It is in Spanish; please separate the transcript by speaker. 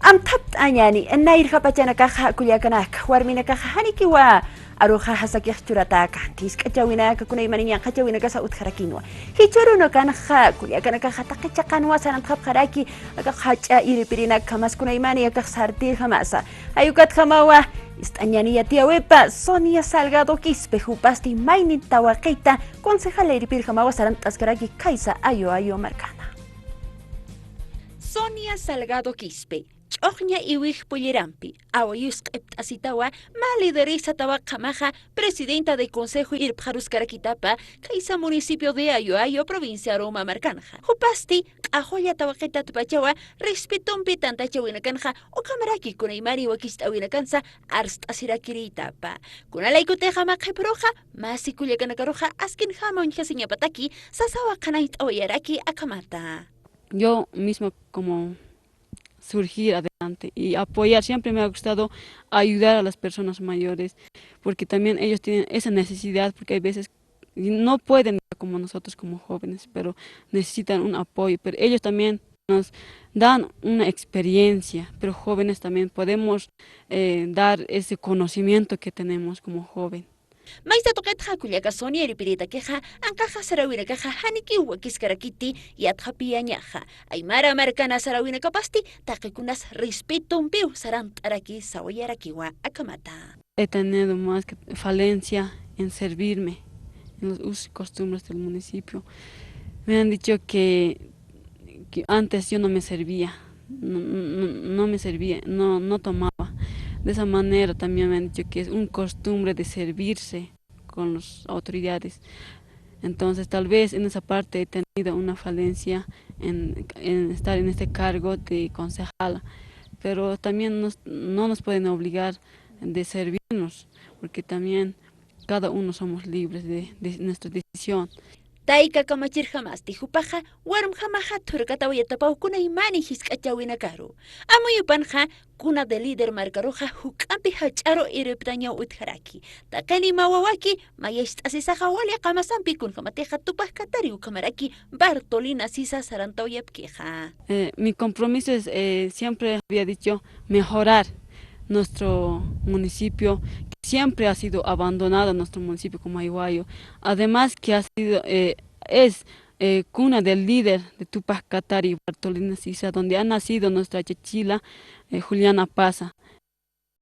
Speaker 1: Amtap anyani nairha pachana kaha kulyakanak warmina kahani kiwa aruha hasakih churataka tiskachawina kakuna imaninya kachawina kasa utharakinwa hichuruno kanha kulyakana hatakachakanwa sanantap haraki akahacha iripirina kamas kuna imani akasartir hamasa ayukat hamawa Istañani yatiawepa Sonia Salgado Quispe jupasti maini tawaqita concejala iripir hamawa sarantaskaraki kaisa ayo marcana Sonia Salgado Quispe Chogña iwij pollerampi, awayus asitawa, lideresa tabakamaja, presidenta del Consejo Irpjarus Carakitapa, Kaisa municipio de Ayo, provincia Roma Marcanja. Jupasti, ajoya tabaketa tupachawa, respetón pitanta chawinakanja, o camaraki con imari wakista awinakansa, arst asirakiritapa. Con alaikoteja makeproja, masikuliakanakaroja, askin jama unjasiña pataki, sasawa kanait oyaraki akamata.
Speaker 2: Yo mismo como surgir adelante y apoyar. Siempre me ha gustado ayudar a las personas mayores, porque también ellos tienen esa necesidad, porque hay veces no pueden como nosotros como jóvenes, pero necesitan un apoyo, pero ellos también nos dan una experiencia, pero jóvenes también podemos dar ese conocimiento que tenemos como joven.
Speaker 1: Maista toqet hakuliaka Sonia iripirita queja, ancaja sarawina caja haniki huakiskarakiti y atjapiañaja. Aymara marcana sarawina capasti, taquikunas respeto un piu sarantaraki sawayarakiwa akamata.
Speaker 2: He tenido más que falencia en servirme en los usos y costumbres del municipio. Me han dicho que antes yo no me servía, no me servía, no tomaba. De esa manera también me han dicho que es una costumbre de servirse con las autoridades. Entonces tal vez en esa parte he tenido una falencia en estar en este cargo de concejala, pero también no nos pueden obligar de servirnos, porque también cada uno somos libres de nuestra decisión.
Speaker 1: Taika kamachir jamás tijupaja, warm jamaja turkatawayatapau kuna imani hiskachawina karu. Amuyupanja kuna de líder marcaroja hukampi hacharo iriptaña utjaraki. Takani mawawaki mayest asisaja wali kamasampi kun jamateja tupaj katari ukamaraki Bartolina Sisa Sarantawayapkeja.
Speaker 2: Mi compromiso es, siempre había dicho, mejorar nuestro municipio, que siempre ha sido abandonado nuestro municipio como Aiguayo. Además que ha sido, es cuna del líder de Tupac Katari, Bartolina Sisa, donde ha nacido nuestra chechila Juliana Paza.